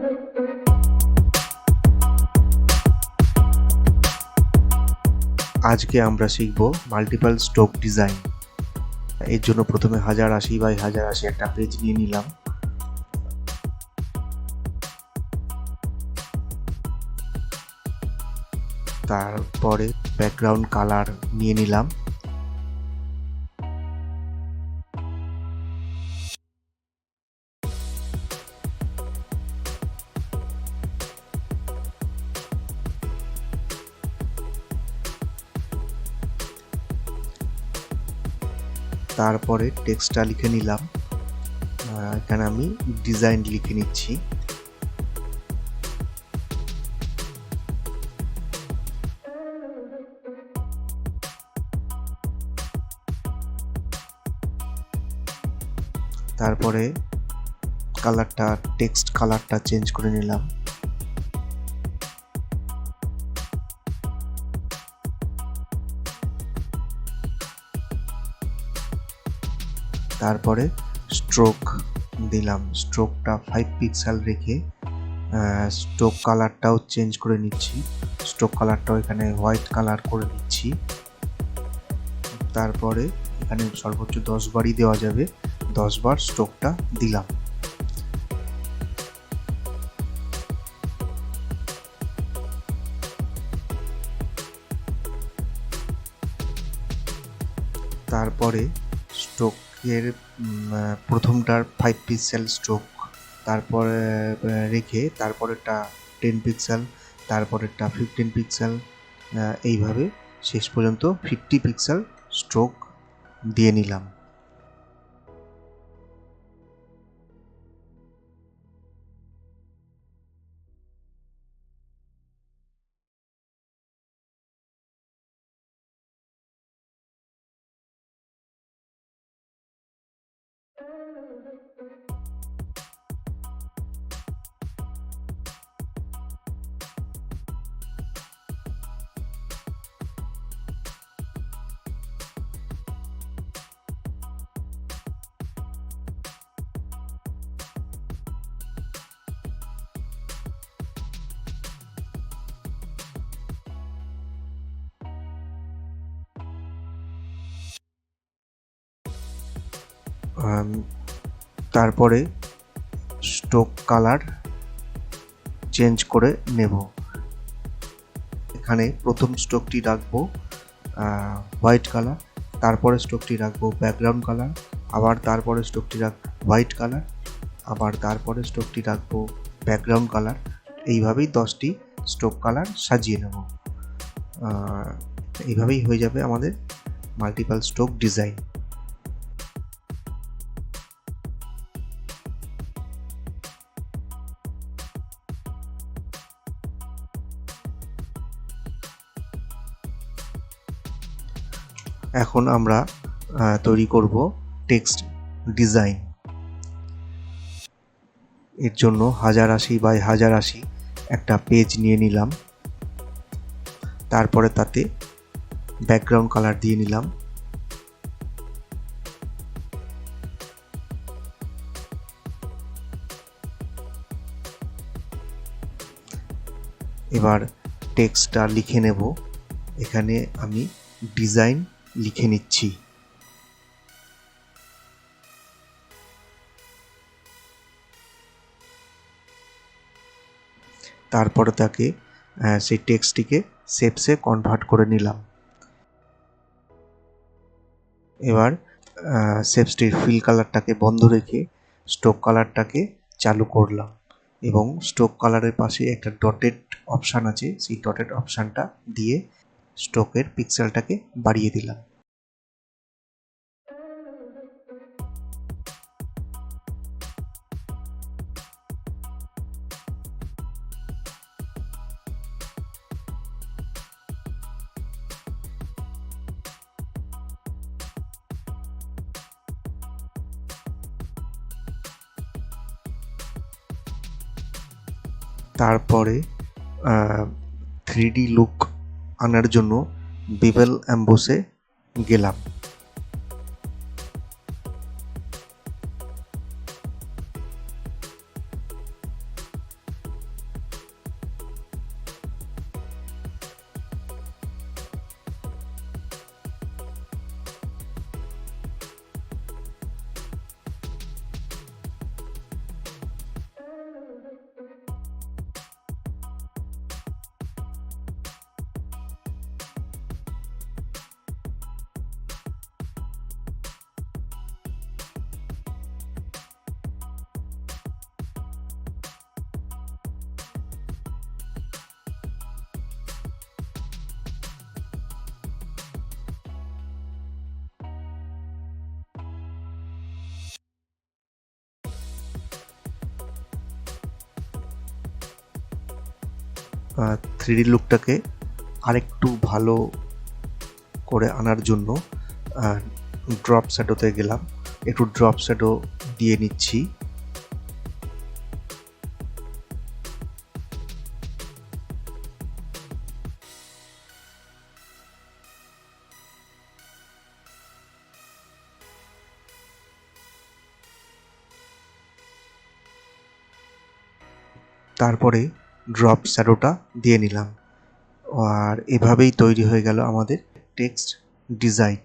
আজকে আমরা শিখব মাল্টিপল স্ট্রোক ডিজাইন। এর জন্য প্রথমে 1080 বাই 1080 একটা পেজ নিয়ে নিলাম। তারপরে ব্যাকগ্রাউন্ড কালার নিয়ে নিলাম। তারপরে টেক্সটটা লিখে নিলাম। এখানে আমি ডিজাইন লিখে নিচ্ছি। তারপরে কালারটা, টেক্সট কালারটা চেঞ্জ করে নিলাম। তারপরে স্ট্রোক দিলাম। স্ট্রোকটা 5 পিক্সেল রেখে স্ট্রোক কালারটাও চেঞ্জ করে নিচ্ছি। স্ট্রোক কালারটাও এখানে হোয়াইট কালার করে নিচ্ছি। তারপরে এখানে সর্বোচ্চ 10 বারই দেওয়া যাবে, 10 বার স্ট্রোকটা দিলাম। তারপরে স্ট্রোকের প্রথমটার 5 পিক্সেল স্ট্রোক তারপরে রেখে তারপরেরটা 10 পিক্সেল, তারপরেরটা 15 পিক্সেল, এইভাবে শেষ পর্যন্ত 50 পিক্সেল স্ট্রোক দিয়ে নিলাম। তারপরে স্ট্রোক কালার চেঞ্জ করে নেব। এখানে প্রথম স্ট্রোকটি রাখবো হোয়াইট কালার, তারপরে স্ট্রোকটি রাখবো ব্যাকগ্রাউন্ড কালার, আবার তারপরে স্ট্রোকটি রাখবো হোয়াইট কালার, আবার তারপরে স্ট্রোকটি রাখবো ব্যাকগ্রাউন্ড কালার। এইভাবেই 10টি স্ট্রোক কালার সাজিয়ে নেব। এইভাবেই হয়ে যাবে আমাদের মাল্টিপল স্ট্রোক ডিজাইন। এখন আমরা তৈরি করব টেক্সট ডিজাইন। এর জন্য 1080 বাই 1080 একটা পেজ নিয়ে নিলাম। তারপরে তাতে ব্যাকগ্রাউন্ড কালার দিয়ে নিলাম। এবার টেক্সটটা লিখে নেব। এখানে আমি ডিজাইন লিখে নিচ্ছি। তারপরে তাকে সেই টেক্সটটিকে শেপসে কনভার্ট করে নিলাম। এবার শেপসটির ফিল কালারটাকে বন্ধ রেখে স্ট্রোক কালারটাকে চালু করলাম এবং স্ট্রোক কালারের পাশে একটা ডটেড অপশান আছে, সেই ডটেড অপশানটা দিয়ে স্ট্রোকের পিক্সেলটাকে বাড়িয়ে দিলাম। তারপরে 3D লুক আনার জন্য বেভেল এমবোসে গেলাম। থ্রিডি লুকটাকে আরেকটু ভালো করে আনার জন্য ড্রপ শ্যাডোতে গেলাম, একটু ড্রপ শ্যাডো দিয়ে নিচ্ছি। তারপরে ড্রপ শ্যাডোটা দিয়ে নিলাম, আর এভাবেই তৈরি হয়ে গেল আমাদের টেক্সট ডিজাইন।